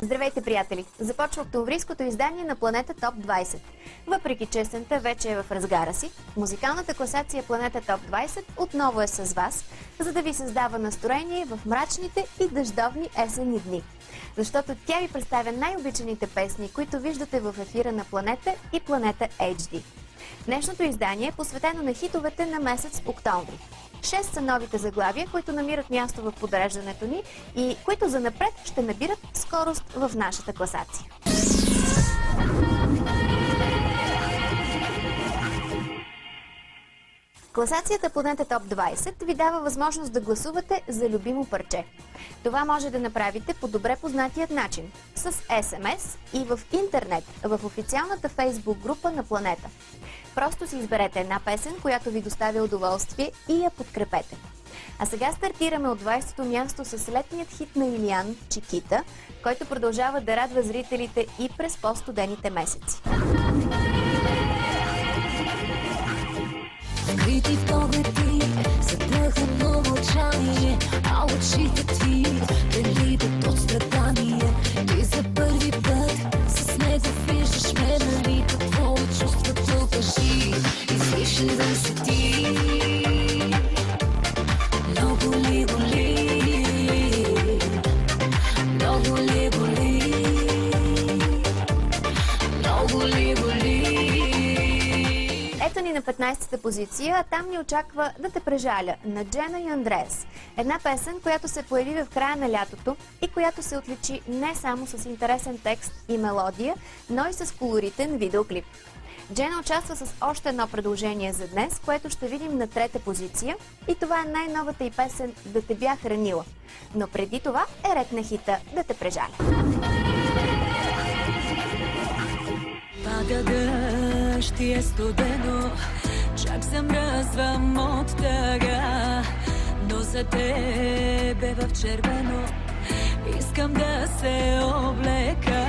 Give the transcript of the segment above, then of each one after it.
Здравейте, приятели! Започва октомврийското издание на Планета Топ 20. Въпреки че есента вече е в разгара си, музикалната класация Планета Топ 20 отново е с вас, за да ви създава настроение в мрачните и дъждовни есенни дни. Защото тя ви представя най-обичаните песни, които виждате в ефира на Планета и Планета HD. Днешното издание е посветено на хитовете на месец октомври. 6 са новите заглавия, които намират място в подреждането ни и които занапред ще набират скорост в нашата класация. Класацията Планета Топ 20 ви дава възможност да гласувате за любимо парче. Това може да направите по добре познатият начин – с SMS и в интернет, в официалната Facebook група на Планета. Просто си изберете една песен, която ви доставя удоволствие и я подкрепете. А сега стартираме от 20-то място с летният хит на Илиян «Чикита», който продължава да радва зрителите и през по-студените месеци. Скрити погледи, задъхано мълчание, а очите ти белитат от страдание. И за първи път с него виждаш ме, нали? Какво е чувството, кажи, излишен да си ти. Много ли боли, много ли боли, много ли боли. Ето ни на 15-та позиция, а там ни очаква "Да те прежаля" на Джена и Андреас. Една песен, която се появи в края на лятото и която се отличи не само с интересен текст и мелодия, но и с колоритен видеоклип. Джена участва с още едно предложение за днес, което ще видим на 3-та позиция, и това е най-новата й песен "Да те бях хранила". Но преди това е ред на хита "Да те прежаля". Пада дъжд и е студено, чак замръзвам от тъга, но за тебе в червено искам да се облека.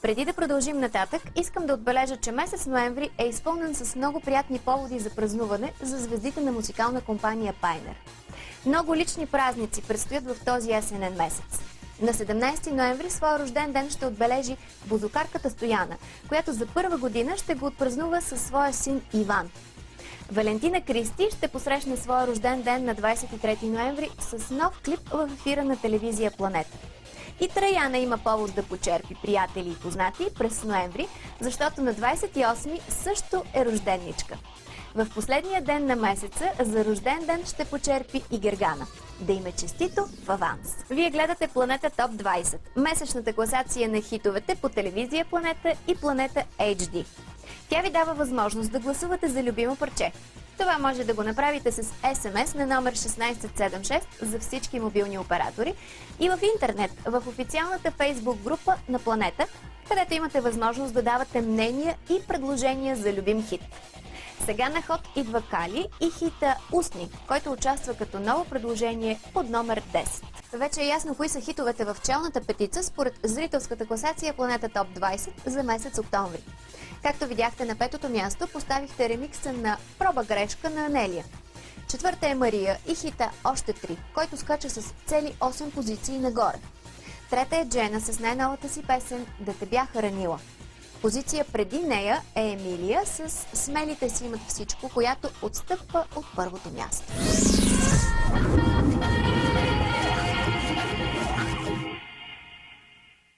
Преди да продължим нататък, искам да отбележа, че месец ноември е изпълнен с много приятни поводи за празнуване за звездите на музикална компания Пайнер. Много лични празници предстоят в този есенен месец. На 17 ноември своя рожден ден ще отбележи бузукарката Стояна, която за първа година ще го отпразнува със своя син Иван. Валентина Кристи ще посрещне своя рожден ден на 23 ноември с нов клип в ефира на телевизия Планета. И Траяна има повод да почерпи приятели и познати през ноември, защото на 28 също е рожденничка. В последния ден на месеца за рожден ден ще почерпи и Гергана. Да им е честито в аванс! Вие гледате Планета Топ 20, месечната класация на хитовете по телевизия Планета и Планета HD. Тя ви дава възможност да гласувате за любимо парче. Това може да го направите с SMS на номер 1676 за всички мобилни оператори и в интернет, в официалната Facebook група на Планета, където имате възможност да давате мнения и предложения за любим хит. Сега на ход идва Кали и хита "Устни", който участва като ново предложение под номер 10. Вече е ясно кои са хитовете в челната петица според зрителската класация Планета Топ 20 за месец октомври. Както видяхте, на 5-то място поставихте ремикса на "Проба грешка" на Анелия. 4-та е Мария и хита "Още 3", който скача с цели 8 позиции нагоре. 3-та е Джена с най-новата си песен "Да те бях хранила". Позиция преди нея е Емилия с "Смелите си имат всичко", която отстъпва от първото място.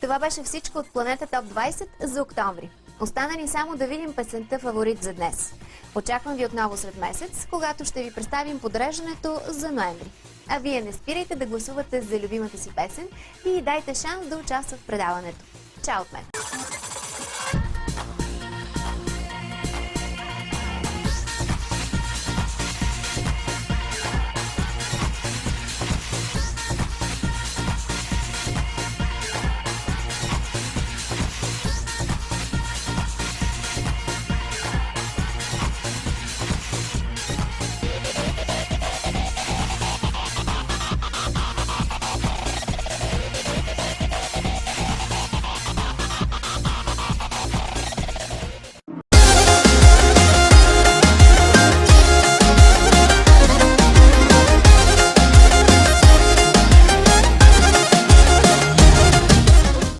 Това беше всичко от Планета Топ 20 за октомври. Остана ни само да видим песента фаворит за днес. Очаквам ви отново след месец, когато ще ви представим подреждането за ноември. А вие не спирайте да гласувате за любимата си песен и дайте шанс да участва в предаването. Чао от мен!